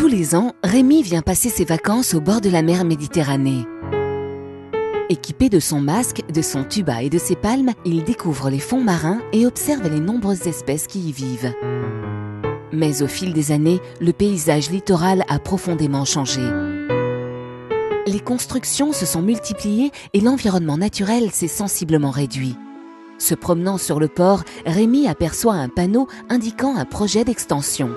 Tous les ans, Rémi vient passer ses vacances au bord de la mer Méditerranée. Équipé de son masque, de son tuba et de ses palmes, il découvre les fonds marins et observe les nombreuses espèces qui y vivent. Mais au fil des années, le paysage littoral a profondément changé. Les constructions se sont multipliées et l'environnement naturel s'est sensiblement réduit. Se promenant sur le port, Rémi aperçoit un panneau indiquant un projet d'extension.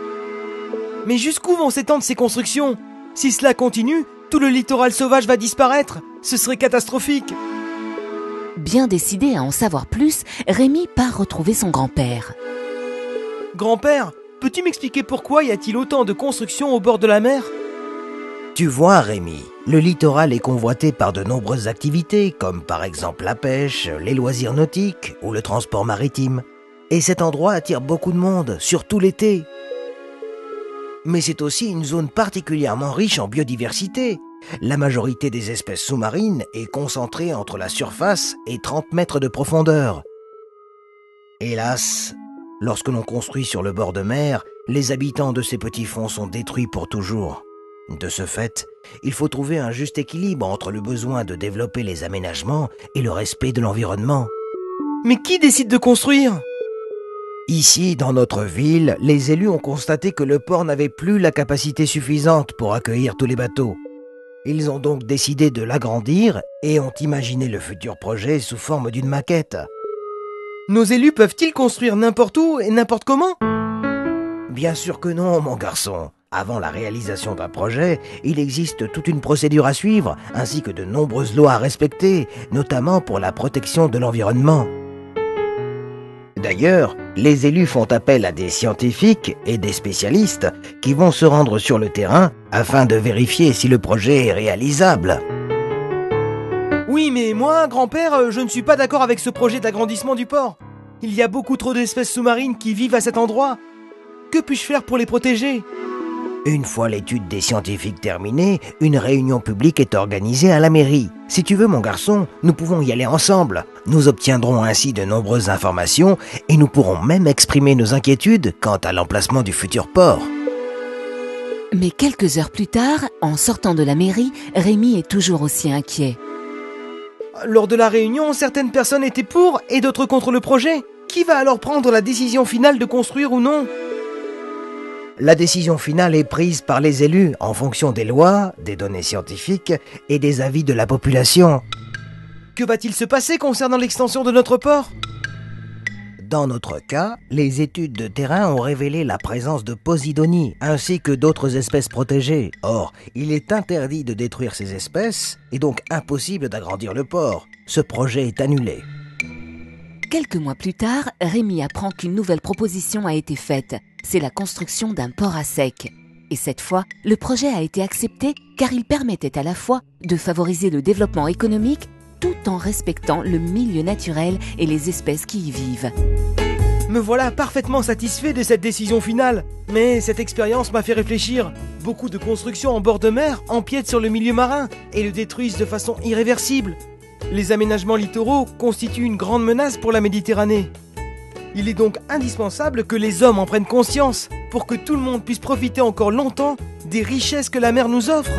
Mais jusqu'où vont s'étendre ces constructions? Si cela continue, tout le littoral sauvage va disparaître. Ce serait catastrophique. Bien décidé à en savoir plus, Rémi part retrouver son grand-père. Grand-père, peux-tu m'expliquer pourquoi y a-t-il autant de constructions au bord de la mer? Tu vois, Rémi, le littoral est convoité par de nombreuses activités, comme par exemple la pêche, les loisirs nautiques ou le transport maritime. Et cet endroit attire beaucoup de monde, surtout l'été. Mais c'est aussi une zone particulièrement riche en biodiversité. La majorité des espèces sous-marines est concentrée entre la surface et 30 mètres de profondeur. Hélas, lorsque l'on construit sur le bord de mer, les habitants de ces petits fonds sont détruits pour toujours. De ce fait, il faut trouver un juste équilibre entre le besoin de développer les aménagements et le respect de l'environnement. Mais qui décide de construire? Ici, dans notre ville, les élus ont constaté que le port n'avait plus la capacité suffisante pour accueillir tous les bateaux. Ils ont donc décidé de l'agrandir et ont imaginé le futur projet sous forme d'une maquette. Nos élus peuvent-ils construire n'importe où et n'importe comment? Bien sûr que non, mon garçon. Avant la réalisation d'un projet, il existe toute une procédure à suivre, ainsi que de nombreuses lois à respecter, notamment pour la protection de l'environnement. D'ailleurs, les élus font appel à des scientifiques et des spécialistes qui vont se rendre sur le terrain afin de vérifier si le projet est réalisable. Oui, mais moi, grand-père, je ne suis pas d'accord avec ce projet d'agrandissement du port. Il y a beaucoup trop d'espèces sous-marines qui vivent à cet endroit. Que puis-je faire pour les protéger? Une fois l'étude des scientifiques terminée, une réunion publique est organisée à la mairie. Si tu veux, mon garçon, nous pouvons y aller ensemble. Nous obtiendrons ainsi de nombreuses informations et nous pourrons même exprimer nos inquiétudes quant à l'emplacement du futur port. Mais quelques heures plus tard, en sortant de la mairie, Rémi est toujours aussi inquiet. Lors de la réunion, certaines personnes étaient pour et d'autres contre le projet. Qui va alors prendre la décision finale de construire ou non? La décision finale est prise par les élus en fonction des lois, des données scientifiques et des avis de la population. Que va-t-il se passer concernant l'extension de notre port? Dans notre cas, les études de terrain ont révélé la présence de Posidonie ainsi que d'autres espèces protégées. Or, il est interdit de détruire ces espèces et donc impossible d'agrandir le port. Ce projet est annulé. Quelques mois plus tard, Rémi apprend qu'une nouvelle proposition a été faite. C'est la construction d'un port à sec. Et cette fois, le projet a été accepté car il permettait à la fois de favoriser le développement économique tout en respectant le milieu naturel et les espèces qui y vivent. Me voilà parfaitement satisfait de cette décision finale. Mais cette expérience m'a fait réfléchir. Beaucoup de constructions en bord de mer empiètent sur le milieu marin et le détruisent de façon irréversible. Les aménagements littoraux constituent une grande menace pour la Méditerranée. Il est donc indispensable que les hommes en prennent conscience pour que tout le monde puisse profiter encore longtemps des richesses que la mer nous offre.